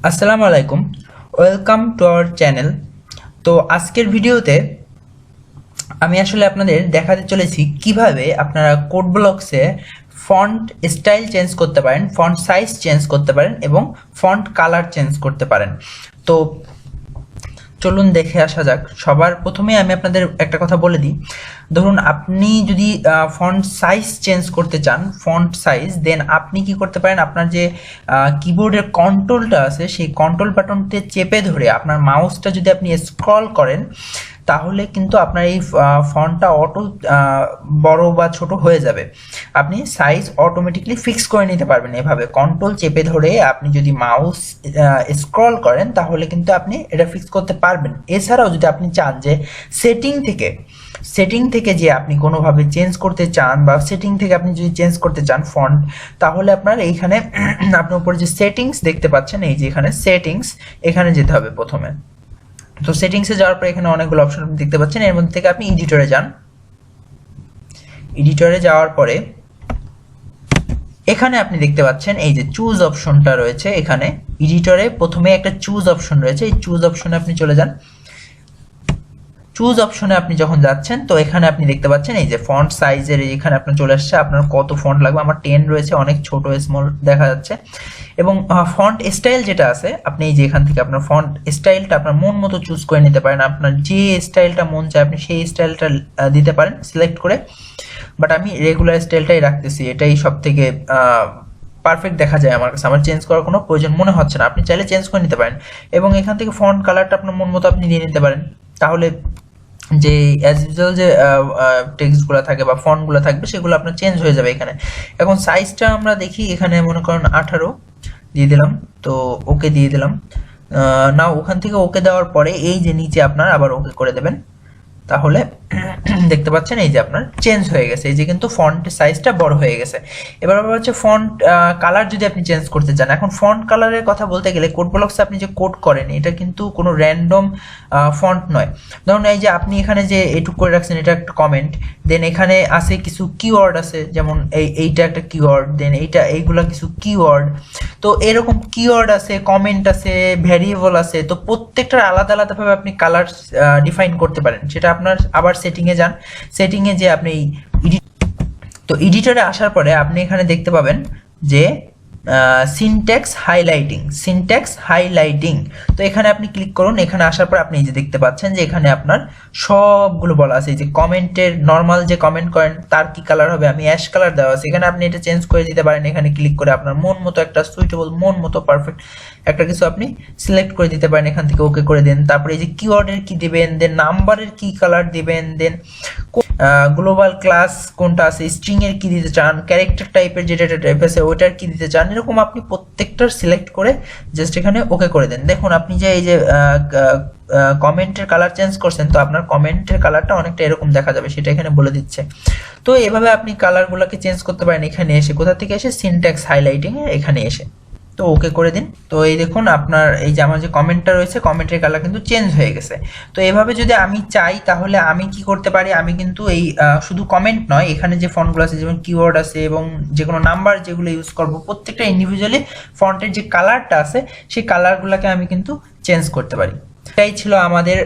আসসালামু আলাইকুম, welcome to our channel. তো আজকের ভিডিওতে আমি আসলে আপনাদের দেখাতে চলেছি কিভাবে আপনারা কোড ব্লকসে ফন্ট স্টাইল চেঞ্জ করতে পারেন, ফন্ট সাইজ চেঞ্জ করতে পারেন এবং ফন্ট কালার চেঞ্জ করতে পারেন। তো চলুন দেখে আসা যাক। সবার প্রথমে আমি আপনাদের একটা কথা বলে দিই, ধরুন আপনি যদি ফন্ট সাইজ চেঞ্জ করতে চান, ফন্ট সাইজ, দেন আপনি কি করতে পারেন, আপনার যে কিবোর্ডের কন্ট্রোলটা আছে সেই কন্ট্রোল বাটনটি চেপে ধরে আপনার মাউসটা যদি আপনি স্ক্রল করেন তাহলে কিন্তু আপনার এই ফন্টটা অটো বড় বা ছোট হয়ে যাবে। আপনি সাইজ অটোমেটিকলি ফিক্স করে নিতে পারবেন এভাবে কন্ট্রোল চেপে ধরে। আপনি যদি মাউস স্ক্রল করেন তাহলে কিন্তু আপনি এটা ফিক্স করতে পারবেন। এছাড়াও যদি আপনি চান যে সেটিং থেকে যে আপনি কোনোভাবে চেঞ্জ করতে চান বা সেটিং থেকে আপনি যদি চেঞ্জ করতে চান ফন্ট, তাহলে আপনার এইখানে আপনি উপরে যে সেটিংস দেখতে পাচ্ছেন, এই যে এখানে সেটিংস, এখানে যেতে হবে প্রথমে। তো সেটিংসে যাওয়ার পর এখানে অনেকগুলো অপশন দেখতে পাচ্ছেন, এর মধ্যে থেকে আপনি এডিটরে যান। এডিটরে যাওয়ার পরে এখানে আপনি দেখতে পাচ্ছেন এই যে চুজ অপশনটা রয়েছে। এখানে এডিটরে প্রথমে একটা চুজ অপশন রয়েছে, এই চুজ অপশনে আপনি চলে যান। চুজ অপশনে আপনি যখন যাচ্ছেন তো এখানে আপনি দেখতে পাচ্ছেন এই যে ফন্ট সাইজের এখানে আপনার চলে আসছে, আপনার কত ফন্ট লাগবে। আমার 10 রয়েছে, অনেক ছোট স্মল দেখা যাচ্ছে। এবং ফন্ট স্টাইল যেটা আছে, আপনি এই যে এখান থেকে আপনার ফন্ট স্টাইলটা আপনার মন মতো চুজ করে নিতে পারেন। আপনার যে স্টাইলটা মন চায় আপনি সেই স্টাইলটা দিতে পারেন সিলেক্ট করে। বাট আমি রেগুলার স্টাইলটাই রাখতেছি, এটাই সব থেকে পারফেক্ট দেখা যায় আমার কাছে। আমার চেঞ্জ করার কোনো প্রয়োজন মনে হচ্ছে না, আপনি চাইলে চেঞ্জ করে নিতে পারেন। এবং এখান থেকে ফন্ট কালারটা আপনার মন মতো আপনি দিয়ে নিতে পারেন। তাহলে যে অ্যাজ ইউজুয়াল যে টেক্সটগুলো থাকে বা ফন্টগুলো থাকবে সেগুলো আপনার চেঞ্জ হয়ে যাবে এখানে। এখন সাইজটা আমরা দেখি, এখানে মনে করেন 18 দিয়ে দিলাম, তো ওকে দিয়ে দিলাম। না, ওখান থেকে ওকে দেওয়ার পরে এই যে নিচে আপনার আবার ওকে করে দেবেন, তাহলে দেখতে পাচ্ছেন এই যে আপনার চেঞ্জ হয়ে গেছে, এই যে কিন্তু ফন্ট সাইজটা বড় হয়ে গেছে। এবার আবার হচ্ছে ফন্ট কালার যদি আপনি চেঞ্জ করতে চান। এখন ফন্ট কালারের কথা বলতে গেলে কোড ব্লকসে আপনি যে কোড করেন এটা কিন্তু কোনো র্যান্ডম ফন্ট নয়। ধরুন এই যে আপনি এখানে যে এটুক করে রাখছেন এটা একটা কমেন্ট, দেন এখানে আছে কিছু কিওয়ার্ড আছে, যেমন এইটা একটা কিওয়ার্ড, দেন এইগুলা কিছু কিওয়ার্ড। তো এরকম কিওয়ার্ড আছে, কমেন্ট আছে, ভ্যারিয়েবল আছে, তো প্রত্যেকটার আলাদা আলাদাভাবে আপনি কালার ডিফাইন করতে পারেন। সেটা আপনার আবার সেটিংয়ে যান, সেটিংয়ে যে আপনি তো এডিটরে আসার পরে আপনি এখানে দেখতে পাবেন যে সিনট্যাক্স হাইলাইটিং। তো এখানে আপনি ক্লিক করুন। এখানে আসার পর আপনি এই যে দেখতে পাচ্ছেন যে এখানে আপনার সবগুলো বলা আছে। এই যে কমেন্টের নর্মাল যে কমেন্ট করেন তার কি কালার হবে, আমি অ্যাশ কালার দেওয়া আছে, এখানে আপনি এটা চেঞ্জ করে দিতে পারেন। এখানে ক্লিক করে আপনার মন মতো একটা সুইটেবল, মন মতো পারফেক্ট একটা কিছু আপনি সিলেক্ট করে দিতে পারেন। এখান থেকে ওকে করে দেন। তারপরে এই যে কিওয়ার্ডের কি দিবেন, দেন নাম্বারের কি কালার দিবেন, দেন গ্লোবাল ক্লাস কোনটা আছে, স্ট্রিং এর কি দিতে চান, ক্যারেক্টার টাইপের যে ডেটা টাইপ আছে ওইটার কি দিতে চান, এরকম আপনি প্রত্যেকটার সিলেক্ট করে জাস্ট এখানে ওকে করে দেন। দেখুন আপনি যে এই যে কমেন্টের কালার চেঞ্জ করছেন, তো আপনার কমেন্টের কালারটা অনেকটা এরকম দেখা যাবে, সেটা এখানে বলে দিচ্ছে। তো এভাবে আপনি কালারগুলোকে চেঞ্জ করতে পারেন এখানে এসে। কোথা থেকে এসে? সিনট্যাক্স হাইলাইটিং এ এখানে এসে তো ওকে করে দিন। তো এই দেখুন আপনার এই যে আমার যে কমেন্টটা রয়েছে কমেন্টের কালার কিন্তু চেঞ্জ হয়ে গেছে। তো এভাবে যদি আমি চাই তাহলে আমি কি করতে পারি, আমি কিন্তু এই শুধু কমেন্ট নয়, এখানে যে ফন্টগুলো আছে যেমন কিওয়ার্ড আছে এবং যে কোনো নাম্বার যেগুলো ইউজ করব প্রত্যেকটা ইন্ডিভিজুয়ালি ফন্টের যে কালারটা আছে সেই কালারগুলোকে আমি কিন্তু চেঞ্জ করতে পারি। এটাই ছিল আমাদের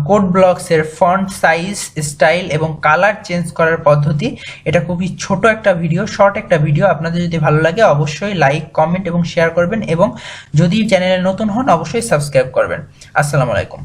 কোড ব্লকসের ফন্ট সাইজ, স্টাইল এবং কালার চেঞ্জ করার পদ্ধতি। এটা খুবই ছোট একটা ভিডিও, শর্ট একটা ভিডিও। আপনাদের যদি ভালো লাগে অবশ্যই লাইক, কমেন্ট এবং শেয়ার করবেন এবং যদি চ্যানেলে নতুন হন অবশ্যই সাবস্ক্রাইব করবেন। আসসালামু আলাইকুম।